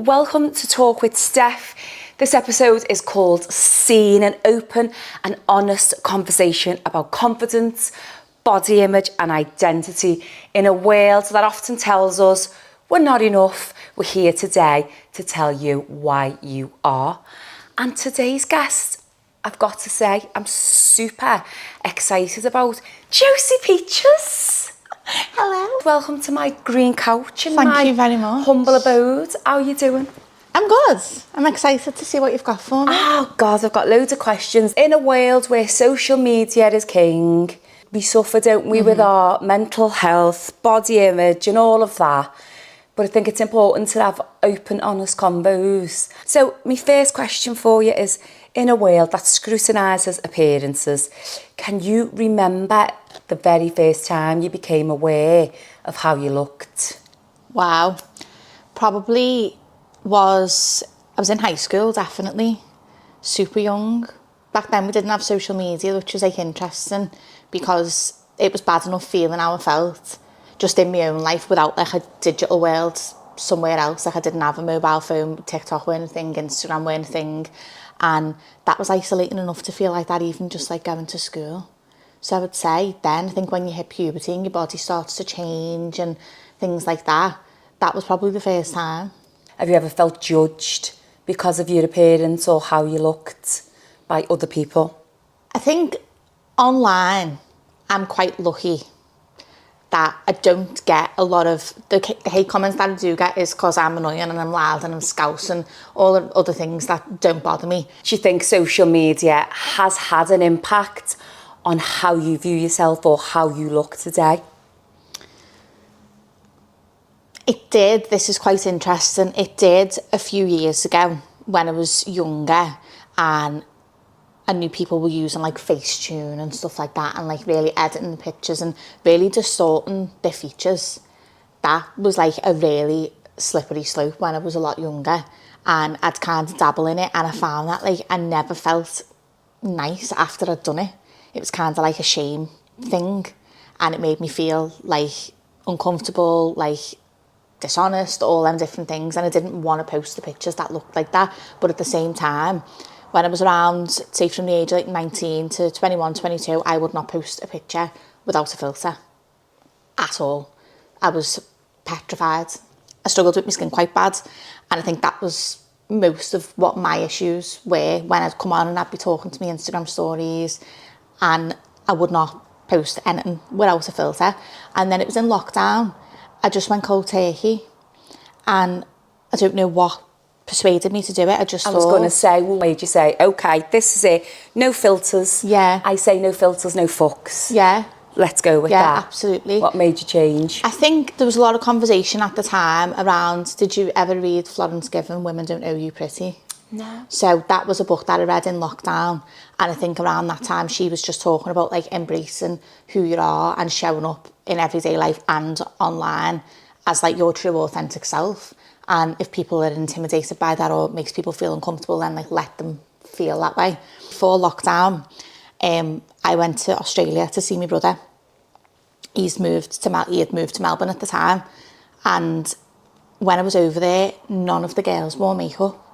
Welcome to Talk with Steph. This episode is called SEEN, an open and honest conversation about confidence, body image and identity in a world that often tells us we're not enough. We're here today to tell you why you are. And today's guest, I've got to say, I'm super excited about. Josie Peaches. Hello. Welcome to my green couch and Thank you very much. humble abode. How are you doing? I'm good. I'm excited to see what you've got for me. Oh God, I've got loads of questions. In a world where social media is king, we suffer, don't we, with our mental health, body image and all of that. But I think it's important to have open, honest convos. So my first question for you is, in a world that scrutinises appearances, can you remember the very first time you became aware of how you looked? Wow. Probably I was in high school, definitely. Super young. Back then we didn't have social media, which was like interesting because it was bad enough feeling how I felt just in my own life without like a digital world somewhere else. Like I didn't have a mobile phone, TikTok weren't a thing, Instagram weren't a thing. And that was isolating enough to feel like that, even just like going to school. So I would say then, I think when you hit puberty and your body starts to change and things like that, that was probably the first time. Have you ever felt judged because of your appearance or how you looked by other people? I think online, I'm quite lucky that I don't get a lot of the hate comments that I do get is because I'm annoying and I'm loud and I'm scouse and all the other things that don't bother me. Do you think social media has had an impact on how you view yourself or how you look today? It did. This is quite interesting. It did a few years ago when I was younger and I knew people were using like Facetune and stuff like that and like really editing the pictures and really distorting their features. That was like a really slippery slope when I was a lot younger and I'd kind of dabble in it and I found that like I never felt nice after I'd done it. It was kind of like a shame thing and it made me feel like uncomfortable, like dishonest, all them different things, and I didn't want to post the pictures that looked like that. But at the same time, when I was around, say from the age of like 19 to 21, 22, I would not post a picture without a filter at all. I was petrified. I struggled with my skin quite bad, and I think that was most of what my issues were when I'd come on and I'd be talking to my Instagram stories and I would not post anything without a filter. And then it was in lockdown. I just went cold turkey and I don't know what persuaded me to do it. I was going to say, what made you say, okay, this is it, no filters. Yeah. I say no filters, no fucks. Yeah. Let's go with that. Yeah, absolutely. What made you change? I think there was a lot of conversation at the time around, did you ever read Florence Given, Women Don't Owe You Pretty? No. So that was a book that I read in lockdown. And I think around that time, she was just talking about like embracing who you are and showing up in everyday life and online as like your true authentic self. And if people are intimidated by that or it makes people feel uncomfortable, then like let them feel that way. Before lockdown, I went to Australia to see my brother. He had moved to Melbourne at the time. And when I was over there, none of the girls wore makeup.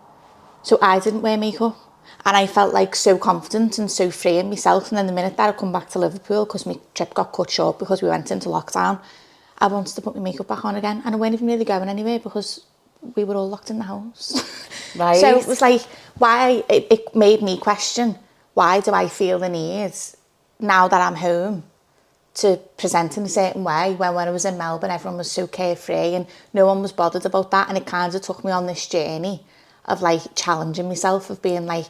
So I didn't wear makeup. And I felt like so confident and so free in myself. And then the minute that I come back to Liverpool, because my trip got cut short because we went into lockdown, I wanted to put my makeup back on again. And I wasn't even really going anywhere because we were all locked in the house. Right. So it was like, it made me question, why do I feel the need now that I'm home to present in a certain way when I was in Melbourne, everyone was so carefree and no one was bothered about that. And it kind of took me on this journey of like challenging myself, of being like,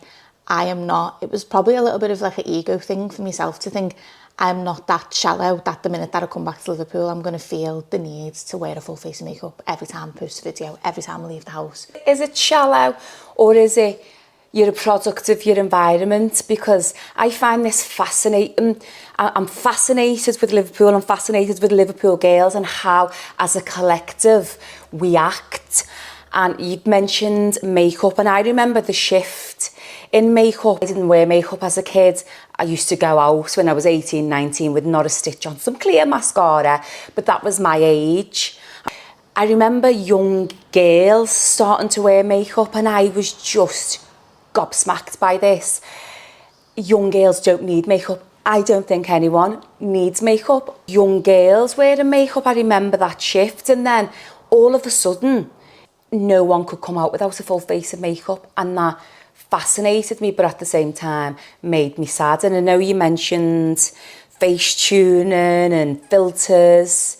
I am not, it was probably a little bit of like an ego thing for myself to think I'm not that shallow that the minute that I come back to Liverpool, I'm going to feel the need to wear a full face of makeup every time I post a video, every time I leave the house. Is it shallow or is it you're a product of your environment? Because I find this fascinating. I'm fascinated with Liverpool. I'm fascinated with Liverpool girls and how, as a collective, we act. And you've mentioned makeup, and I remember the shift in makeup. I didn't wear makeup as a kid. I used to go out when I was 18, 19 with not a stitch on, some clear mascara, but that was my age. I remember young girls starting to wear makeup and I was just gobsmacked by this. Young girls don't need makeup. I don't think anyone needs makeup. Young girls wearing makeup, I remember that shift, and then all of a sudden, no one could come out without a full face of makeup, and that fascinated me, but at the same time made me sad. And I know you mentioned face tuning and filters,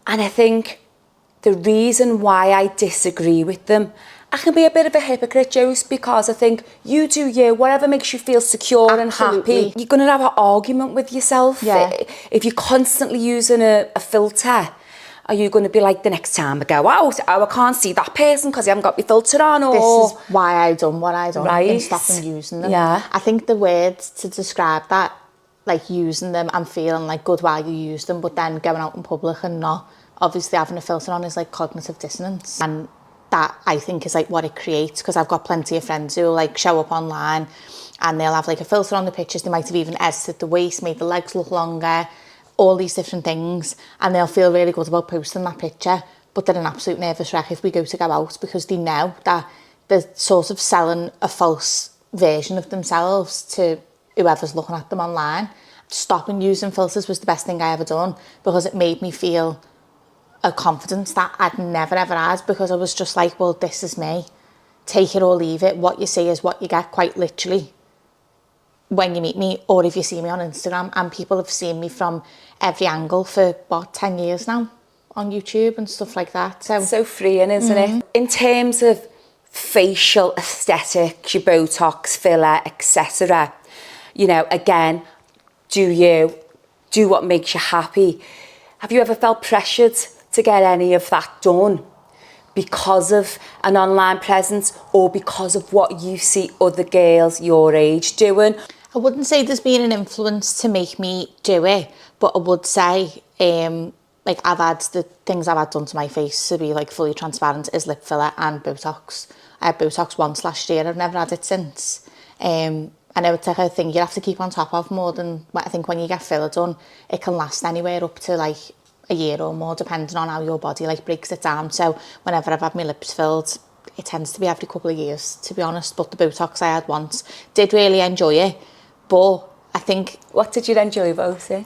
and I think the reason why I disagree with them, I can be a bit of a hypocrite, Josie, because I think you do you, whatever makes you feel secure Absolutely. and happy. You're going to have an argument with yourself. Yeah. If you're constantly using a filter, are you going to be like, the next time I go out, oh, I can't see that person because I haven't got my filter on? Or This is why I done what I done Right. in stopping using them. Yeah. I think the words to describe that, like using them and feeling like good while you use them, but then going out in public and not obviously having a filter on, is like cognitive dissonance. And that, I think, is like what it creates, because I've got plenty of friends who like show up online and they'll have like a filter on the pictures. They might have even edited the waist, made the legs look longer, all these different things, and they'll feel really good about posting that picture, but they're an absolute nervous wreck if we go to go out, because they know that they're sort of selling a false version of themselves to whoever's looking at them online. Stopping using filters was the best thing I ever done, because it made me feel a confidence that I'd never ever had, because I was just like, well, this is me, take it or leave it, what you see is what you get, quite literally, when you meet me or if you see me on Instagram. And people have seen me from every angle for 10 years now on YouTube and stuff like that. So freeing, isn't it? In terms of facial aesthetics, your Botox, filler, etc., you know, again, do what makes you happy. Have you ever felt pressured to get any of that done because of an online presence or because of what you see other girls your age doing? I wouldn't say there's been an influence to make me do it, but I would say, like, I've had the things I've had done to my face, to be like fully transparent, is lip filler and Botox. I had Botox once last year. I've never had it since. I know it's like a thing you have to keep on top of more than, I think when you get filler done, it can last anywhere up to like a year or more, depending on how your body like breaks it down. So whenever I've had my lips filled, it tends to be every couple of years, to be honest. But the Botox I had once, did really enjoy it. But I think... What did you enjoy about it?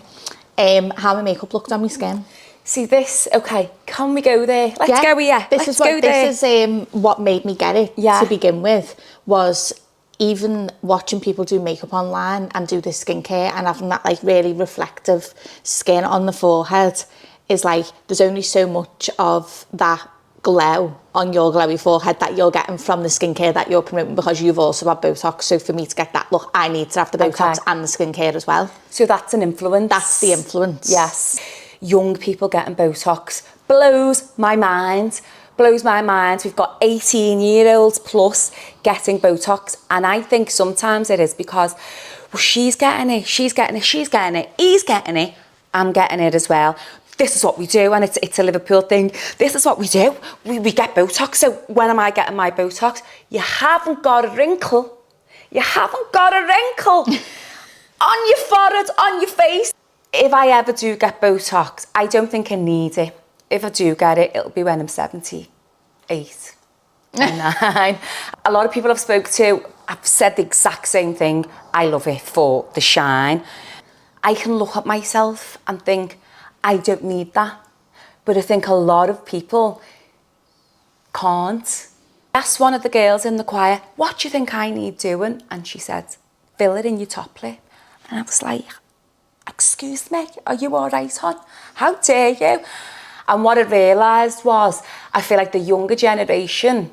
How my makeup looked on my skin. See this, okay, can we go there? Let's go here. This is what made me get it to begin with, was even watching people do makeup online and do the skincare and having that like really reflective skin on the forehead, is like, there's only so much of that glow on your glowy forehead that you're getting from the skincare that you're promoting, because you've also had Botox. So for me to get that look, I need to have the Botox and the skincare as well. So that's an influence. That's the influence. Yes. Young people getting Botox blows my mind. Blows my mind. We've got 18-year-olds plus getting Botox, and I think sometimes it is because, well, she's getting it, she's getting it, she's getting it, he's getting it, I'm getting it as well. This is what we do, and it's a Liverpool thing. This is what we do. We get Botox. So when am I getting my Botox? You haven't got a wrinkle. You haven't got a wrinkle on your forehead, on your face. If I ever do get Botox, I don't think I need it. If I do get it, it'll be when I'm 78, 9. A lot of people I've spoke to have said the exact same thing. I love it for the shine. I can look at myself and think, I don't need that. But I think a lot of people can't. I asked one of the girls in the choir, what do you think I need doing? And she said, fill it in your top lip. And I was like, excuse me, are you all right, hon? How dare you? And what I realised was, I feel like the younger generation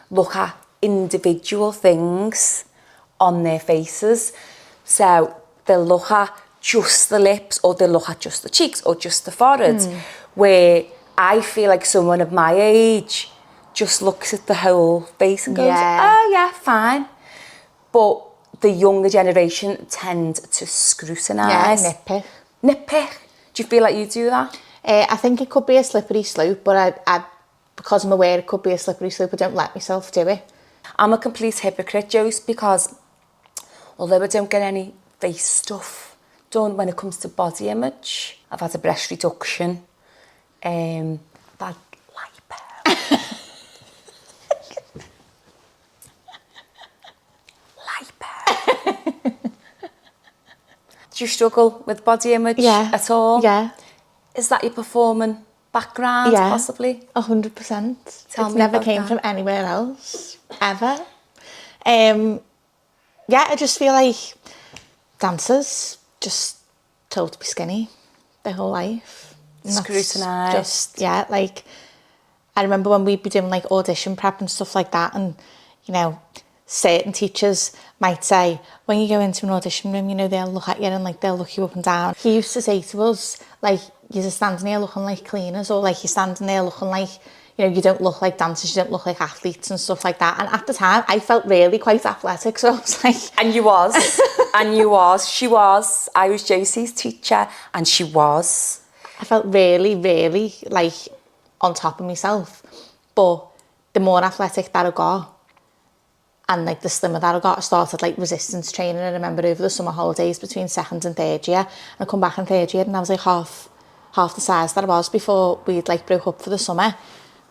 look at individual things on their faces. So they'll look at just the lips, or they'll look at just the cheeks, or just the forehead. Where I feel like someone of my age just looks at the whole face and goes, oh yeah, fine. But the younger generation tend to scrutinise. Yeah, nitpick. Nitpick. Do you feel like you do that? I think it could be a slippery slope, but I because I'm aware it could be a slippery slope, I don't let myself do it. I'm a complete hypocrite, Josie, because although I don't get any face stuff done when it comes to body image, I've had a breast reduction, I've had Do you struggle with body image at all? Yeah. Is that your performing background, possibly? 100%. Tell It me never about came that. from anywhere else, ever. Yeah, I just feel like dancers just told to be skinny their whole life. And that's Scrutinised. just, like, I remember when we'd be doing like audition prep and stuff like that, and, you know, certain teachers might say, when you go into an audition room, you know, they'll look at you and like they'll look you up and down. He used to say to us, like, you're just standing there looking like cleaners, or like you're standing there looking like, you know, you don't look like dancers, you don't look like athletes and stuff like that. And at the time, I felt really quite athletic, so I was like... And you was. And you was. She was. I was Josie's teacher, and she was. I felt really, really, like, on top of myself. But the more athletic that I got, and like the slimmer that I got, I started like resistance training. I remember over the summer holidays between second and third year. And I come back in third year and I was like half the size that I was before we'd like broke up for the summer.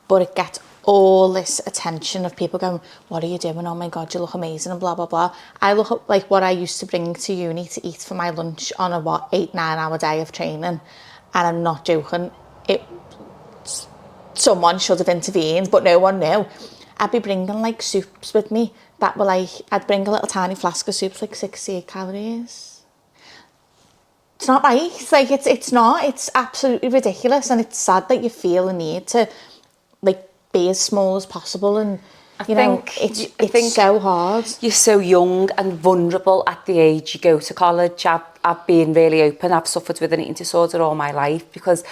But it gets all this attention of people going, what are you doing? Oh my God, you look amazing and blah, blah, blah. I look at like what I used to bring to uni to eat for my lunch on a 8-9 hour day of training. And I'm not joking. Someone should have intervened, but no one knew. I'd be bringing like soups with me that were like, I'd bring a little tiny flask of soups, like 68 calories. It's not right. Like, it's not. It's absolutely ridiculous, and it's sad that you feel the need to like be as small as possible, and I think so hard. You're so young and vulnerable at the age you go to college. I've been really open. I've suffered with an eating disorder all my life, because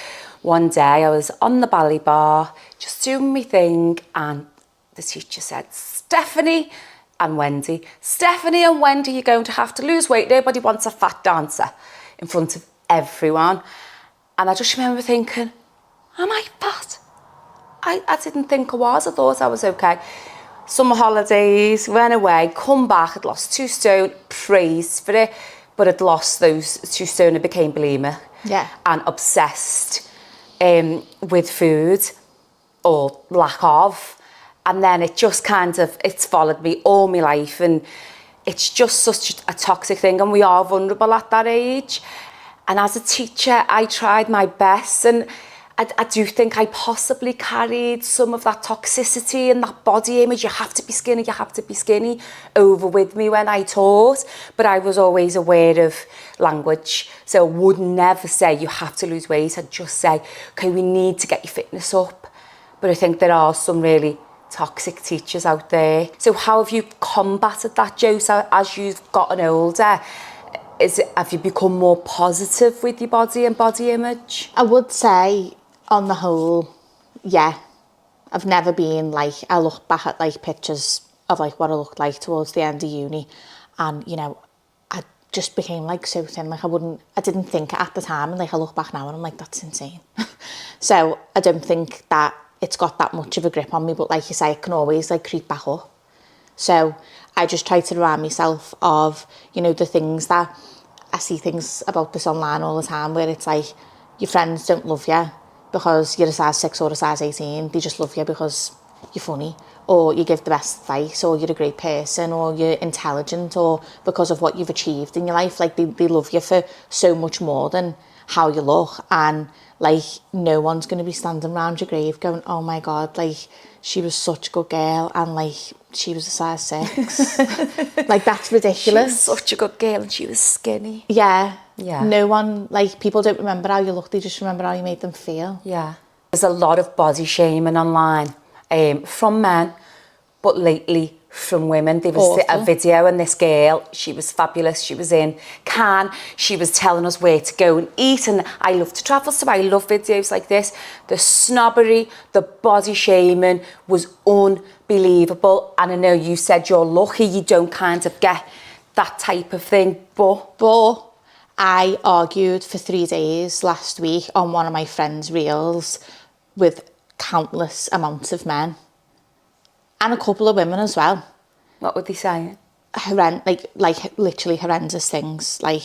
one day I was on the ballet bar just doing my thing, and the teacher said, Stephanie and Wendy, you're going to have to lose weight. Nobody wants a fat dancer, in front of everyone. And I just remember thinking, am I fat? I didn't think I was. I thought I was okay. Summer holidays, went away, come back, I'd lost 2 stone, praised for it, but I'd lost those 2 stone and became bulimic. Yeah. And obsessed with food, or lack of. And then it just it's followed me all my life, and it's just such a toxic thing, and we are vulnerable at that age. And as a teacher, I tried my best, and I do think I possibly carried some of that toxicity and that body image, you have to be skinny, over with me when I taught. But I was always aware of language, so I would never say you have to lose weight. I'd just say, okay, we need to get your fitness up. But I think there are some really toxic teachers out there. So how have you combated that, Jo, as you've gotten older? Have you become more positive with your body and body image? I would say, on the whole, yeah. I've never been like, I look back at like pictures of like what I looked like towards the end of uni, and you know, I just became like so thin. Like I didn't think it at the time, and like I look back now and I'm like, that's insane. So I don't think that it's got that much of a grip on me, but like you say, it can always like creep back up. So I just try to remind myself of, you know, the things that I see things about this online all the time, where it's like your friends don't love you because you're a size 6 or a size 18. They just love you because you're funny, or you give the best advice, or you're a great person, or you're intelligent, or because of what you've achieved in your life. Like they love you for so much more than how you look. And like, no one's going to be standing around your grave going, oh my God, like she was such a good girl, and like she was a size 6. Like, that's ridiculous. She was such a good girl and she was skinny. Yeah. Yeah. No one, like, people don't remember how you look, they just remember how you made them feel. Yeah. There's a lot of body shaming online, from men, but lately from women. There was a video, and this girl, she was fabulous. She was in Cannes. She was telling us where to go and eat, and I love to travel, so I love videos like this. The snobbery, the body shaming was unbelievable. And I know you said you're lucky you don't kind of get that type of thing, but I argued for 3 days last week on one of my friend's reels with countless amounts of men. And a couple of women as well. What were they saying? Like literally horrendous things, like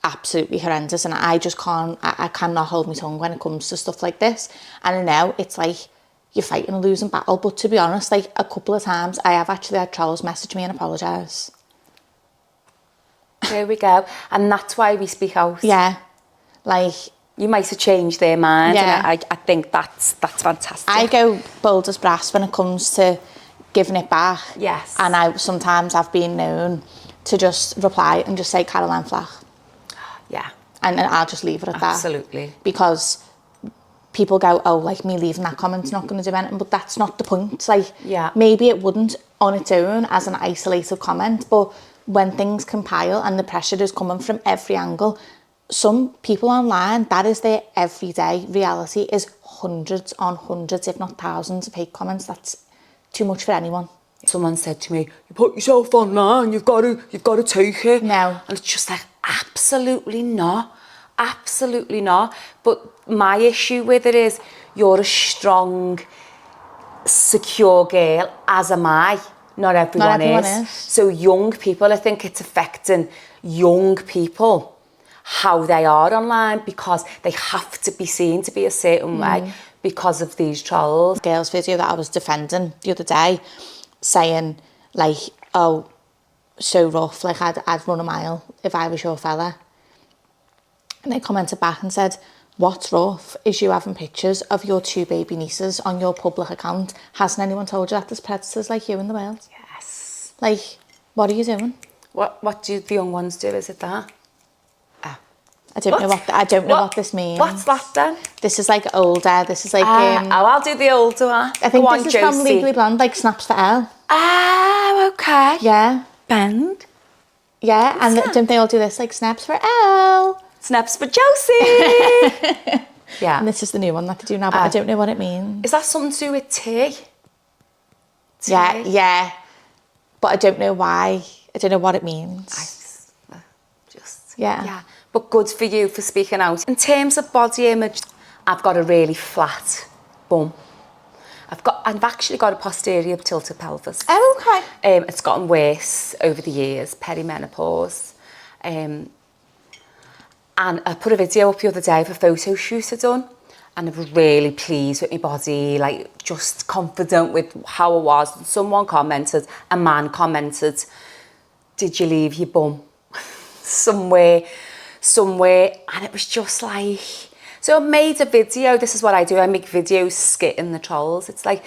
absolutely horrendous. And I just can't, I cannot hold my tongue when it comes to stuff like this. And I know it's like you're fighting a losing battle, but to be honest, like a couple of times I have actually had trolls message me and apologise. There we go. And that's why we speak out. Yeah. Like, you might have changed their mind. Yeah. And I think that's fantastic. I go bold as brass when it comes to giving it back. Yes. And I've been known to just reply and just say Caroline Flach. Yeah. And I'll just leave it at that. Absolutely. Because people go, oh, like me leaving that comment's not going to do anything, but that's not the point. Like, yeah. Maybe it wouldn't on its own as an isolated comment, but when things compile and the pressure is coming from every angle, some people online, that is their everyday reality, is hundreds on hundreds, if not thousands of hate comments. That's too much for anyone. Someone said to me, you put yourself online, you've got to take it. No. And it's just like, absolutely not. Absolutely not. But my issue with it is, you're a strong, secure girl, as am I. Not everyone is. So young people, I think it's affecting young people, how they are online, because they have to be seen to be a certain way because of these trolls. Girl's video that I was defending the other day, saying like, oh, so rough, like I'd run a mile if I was your fella. And they commented back and said, what's rough is you having pictures of your 2 baby nieces on your public account. Hasn't anyone told you that there's predators like you in the world? Yes. Like, what are you doing? What do the young ones do? Is it that? I don't know what this means. What's that then? This is like older. This is like I'll do the older one. I think this is from Legally Blonde, like Snaps for L. Ah, okay. Yeah. Bend. Yeah, and don't they all do this, like Snaps for L? Snaps for Josie. Yeah. And this is the new one that they do now, but I don't know what it means. Is that something to do with tea? Yeah. But I don't know why. I don't know what it means. Yeah. But good for you for speaking out. In terms of body image, I've got a really flat bum. I've actually got a posterior tilted pelvis. Oh, okay. It's gotten worse over the years, perimenopause. And I put a video up the other day of a photo shoot I'd done, and I was really pleased with my body, like just confident with how I was. And a man commented, did you leave your bum somewhere? And it was just like, so I made a video. This is what I do. I make videos skitting the trolls. It's like,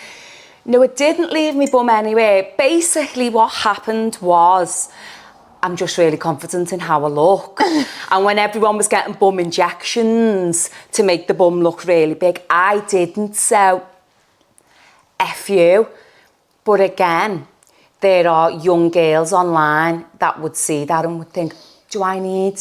no, it didn't leave me bum anywhere. Basically what happened was, I'm just really confident in how I look. And when everyone was getting bum injections to make the bum look really big, I didn't. So F you. But again, there are young girls online that would see that and would think, do I need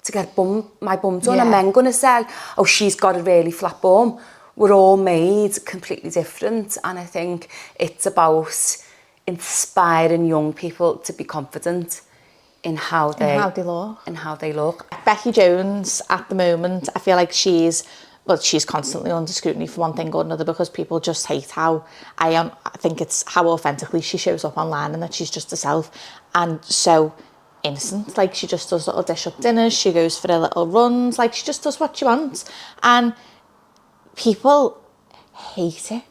to get my bum done? And then going to say, oh, she's got a really flat bum. We're all made completely different. And I think it's about inspiring young people to be confident in how they look. Becky Jones, at the moment, I feel like she's constantly under scrutiny for one thing or another, because people just hate how I am. I think it's how authentically she shows up online and that she's just herself and so innocent. Like, she just does little dish up dinners, she goes for her little runs, like she just does what she wants, and people hate it.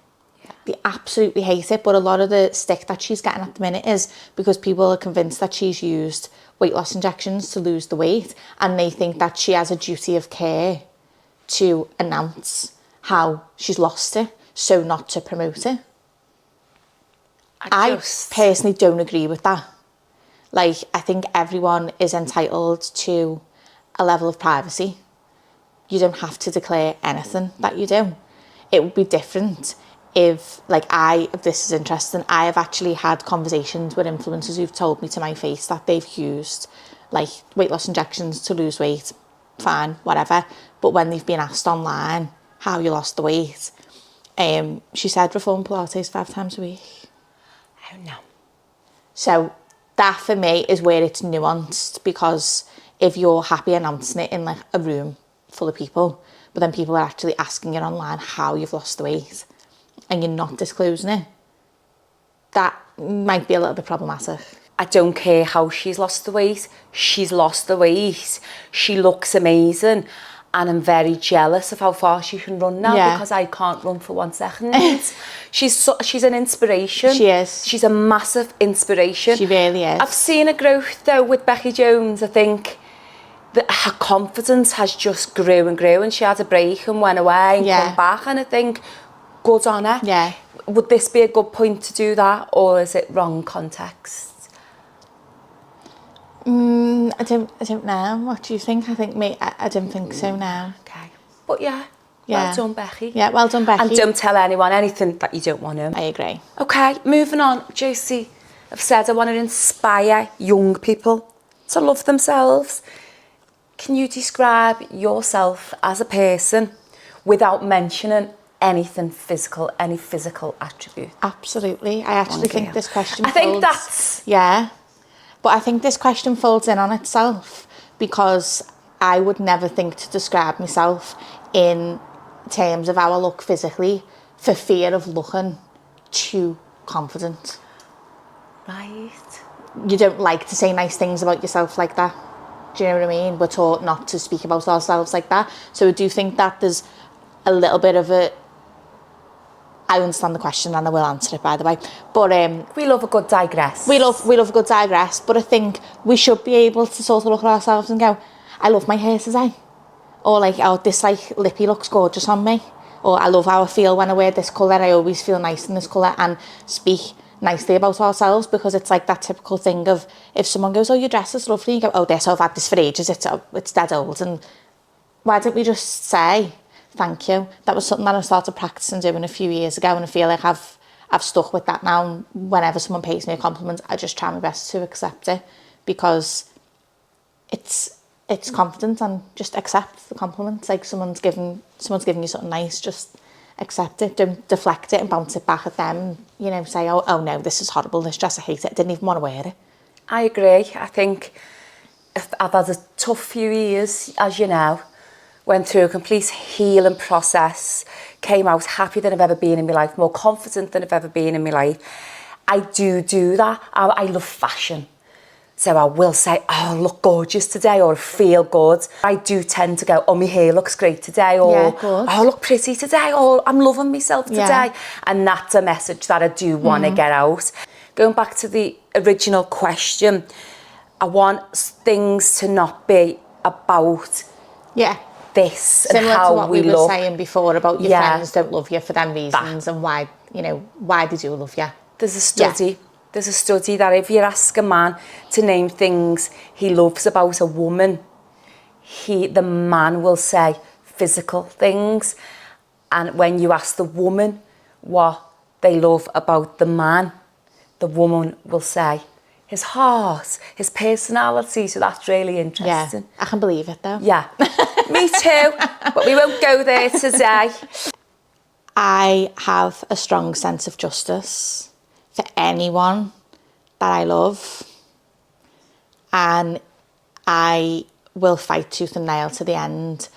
They absolutely hate it. But a lot of the stick that she's getting at the minute is because people are convinced that she's used weight loss injections to lose the weight, and they think that she has a duty of care to announce how she's lost it, so not to promote it. I personally don't agree with that. Like, I think everyone is entitled to a level of privacy. You don't have to declare anything that you do. It would be different if, like, this is interesting, I have actually had conversations with influencers who've told me to my face that they've used, like, weight loss injections to lose weight. Fine, whatever. But when they've been asked online how you lost the weight, she said reform Pilates 5 times a week. Oh, no. So that for me is where it's nuanced, because if you're happy announcing it in like a room full of people, but then people are actually asking you online how you've lost the weight and you're not disclosing it, that might be a little bit problematic. I don't care how she's lost the weight. She's lost the weight. She looks amazing. and I'm very jealous of how far she can run now Yeah. because I can't run for 1 second. She's an inspiration. She is. She's a massive inspiration. She really is. I've seen her growth though with Becky Jones. I think that her confidence has just grew and grew, and she had a break and went away and come back, and I think good on her. Yeah. Would this be a good point to do that, or is it wrong context? I don't know. What do you think? I think I don't think so now. Okay. But yeah, well done, Becky. Yeah, well done, Becky. And don't tell anyone anything that you don't want to. I agree. Okay, moving on. Josie, I've said I want to inspire young people to love themselves. Can you describe yourself as a person without mentioning anything physical, any physical attribute? Absolutely. I actually think this question I think that's... Yeah. But I think this question folds in on itself because I would never think to describe myself in terms of how I look physically for fear of looking too confident. Right. You don't like to say nice things about yourself like that. Do you know what I mean? We're taught not to speak about ourselves like that. So I do think that there's a little bit of a... I understand the question and I will answer it, by the way. But we love a good digress. We love a good digress. But I think we should be able to sort of look at ourselves and go, I love my hair today. Or like, oh, this like lippy looks gorgeous on me. Or I love how I feel when I wear this colour. I always feel nice in this colour, and speak nicely about ourselves, because it's like that typical thing of if someone goes, oh, your dress is lovely, you go, oh, this, I've had this for ages, it's dead old. And why don't we just say thank you? That was something that I started practicing doing a few years ago, and I feel like I've stuck with that now. And whenever someone pays me a compliment, I just try my best to accept it, because it's confident, and just accept the compliment. Like someone's giving you something nice, just accept it. Don't deflect it and bounce it back at them. You know, say, oh no, this is horrible, this dress, I hate it, I didn't even want to wear it. I agree. I think I've had a tough few years, as you know. Went through a complete healing process, came out happier than I've ever been in my life, more confident than I've ever been in my life. I do that. I love fashion. So I will say, oh, I look gorgeous today, or I feel good. I do tend to go, oh, my hair looks great today, or yeah, oh, I look pretty today, or I'm loving myself today. Yeah. And that's a message that I do want to get out. Going back to the original question, I want things to not be about this similar and how to what we were look. Saying before about your friends don't love you for them reasons, and why they do love you. There's a study. There's a study that if you ask a man to name things he loves about a woman, the man will say physical things. And when you ask the woman what they love about the man, the woman will say his heart, his personality. So that's really interesting. Yeah, I can believe it though. Yeah, me too. But we won't go there today. I have a strong sense of justice for anyone that I love, and I will fight tooth and nail to the end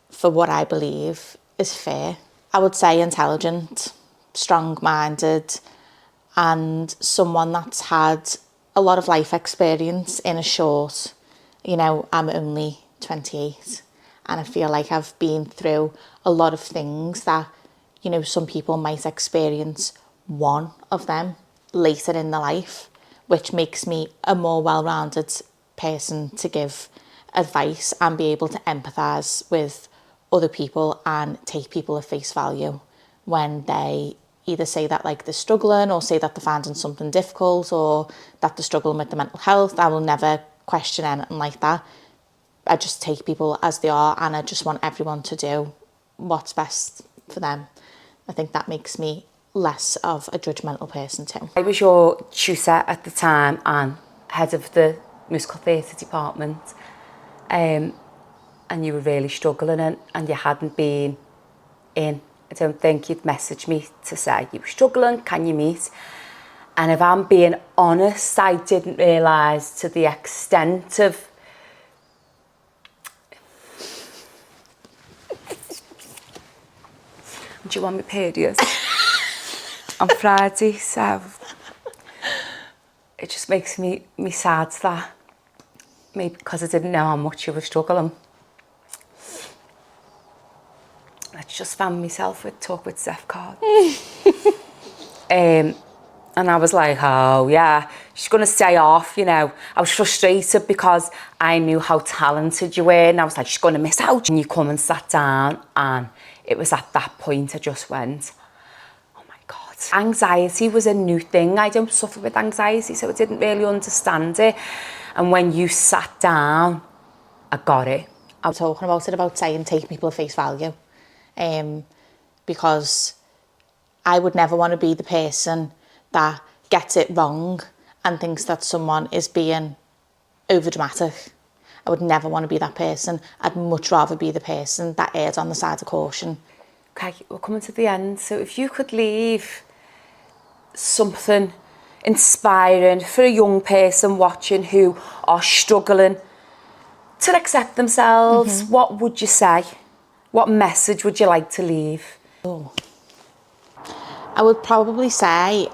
for what I believe is fair. I would say intelligent, strong-minded, and someone that's had a lot of life experience in a short. I'm only 28, and I feel like I've been through a lot of things that some people might experience one of them later in their life, which makes me a more well-rounded person to give advice and be able to empathise with other people and take people at face value when they either say that like they're struggling, or say that they're finding something difficult, or that they're struggling with their mental health. I will never question anything like that. I just take people as they are, and I just want everyone to do what's best for them. I think that makes me less of a judgmental person too. I was your tutor at the time and head of the musical theatre department, and you were really struggling, and you hadn't been in. I don't think you'd messaged me to say you were struggling, can you meet? And if I'm being honest, I didn't realise to the extent of do you want me period? On Friday, so it just makes me sad that maybe because I didn't know how much you were struggling. just found myself with Talk with Steph card. And I was like, oh yeah, she's going to stay off, you know. I was frustrated because I knew how talented you were, and I was like, she's going to miss out. And you come and sat down, and it was at that point I just went, oh my God. Anxiety was a new thing. I don't suffer with anxiety, so I didn't really understand it. And when you sat down, I got it. I'm talking about saying take people at face value, because I would never want to be the person that gets it wrong and thinks that someone is being overdramatic. I would never want to be that person. I'd much rather be the person that errs on the side of caution. Okay, we're coming to the end. So if you could leave something inspiring for a young person watching who are struggling to accept themselves, what would you say? What message would you like to leave? Oh. I would probably say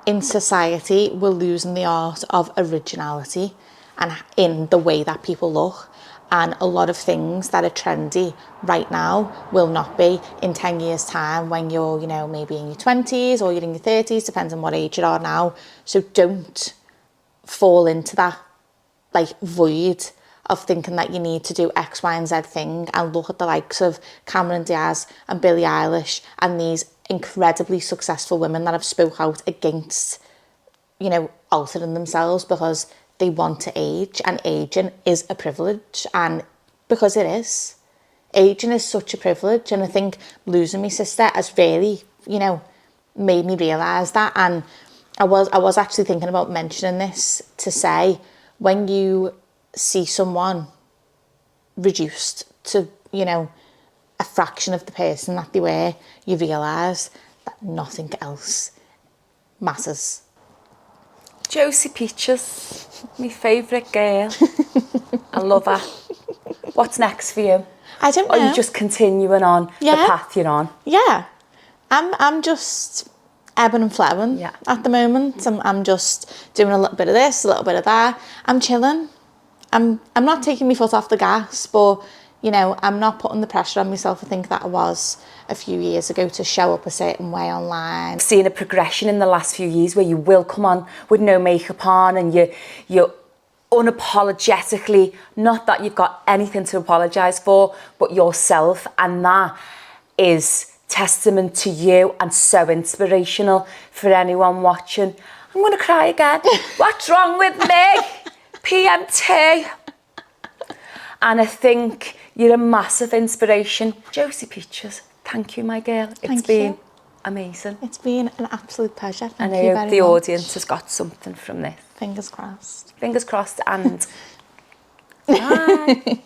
in society we're losing the art of originality and in the way that people look, and a lot of things that are trendy right now will not be in 10 years time when you're, you know, maybe in your 20s or you're in your 30s, depends on what age you are now. So don't fall into that like void of thinking that you need to do X, Y and Z thing, and look at the likes of Cameron Diaz and Billie Eilish and these incredibly successful women that have spoke out against, you know, altering themselves because they want to age, and aging is a privilege, and because it is. Aging is such a privilege, and I think losing my sister has really, you know, made me realise that. And I was actually thinking about mentioning this to say, when you see someone reduced to, you know, a fraction of the person that they were, you realise that nothing else matters. Josie Peaches, my favourite girl. I love her. What's next for you? I don't know. Or are you just continuing on the path you're on? Yeah. I'm just ebbing and flowing at the moment. I'm just doing a little bit of this, a little bit of that. I'm chilling. I'm not taking my foot off the gas, but, you know, I'm not putting the pressure on myself I think that I was a few years ago to show up a certain way online. I've seen a progression in the last few years where you will come on with no makeup on, and you're unapologetically, not that you've got anything to apologise for, but yourself, and that is testament to you and so inspirational for anyone watching. I'm going to cry again. What's wrong with me? PMT. And I think you're a massive inspiration. Josie Peaches, thank you, my girl. It's been amazing. It's been an absolute pleasure. And I hope the audience has got something from this. Fingers crossed. Fingers crossed, and bye.